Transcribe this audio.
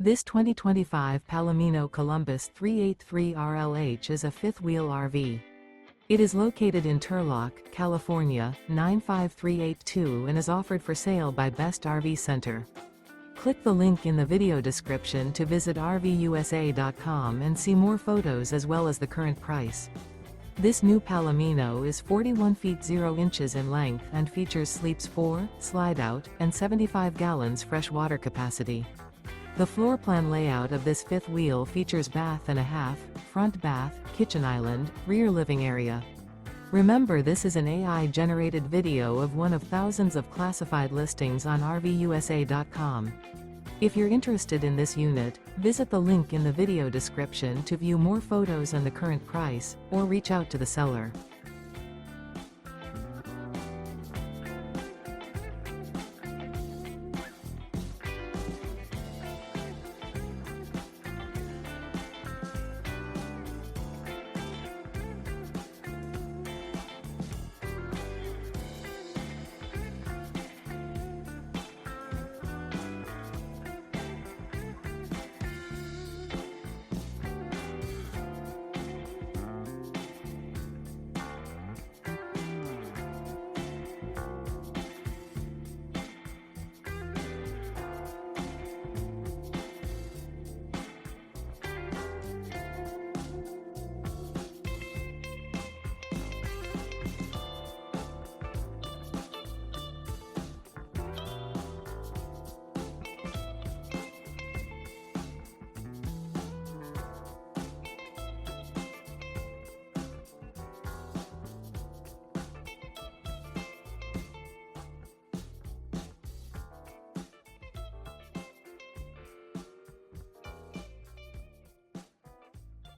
This 2025 Palomino Columbus 383 RLH is a fifth-wheel RV. It is located in Turlock, California, 95382 and is offered for sale by Best RV Center. Click the link in the video description to visit RVUSA.com and see more photos as well as the current price. This new Palomino is 41 feet 0 inches in length and features sleeps 4, slide-out, and 75 gallons fresh water capacity. The floor plan layout of this fifth wheel features bath and a half, front bath, kitchen island, rear living area. Remember, this is an AI-generated video of one of thousands of classified listings on RVUSA.com. If you're interested in this unit, visit the link in the video description to view more photos and the current price, or reach out to the seller.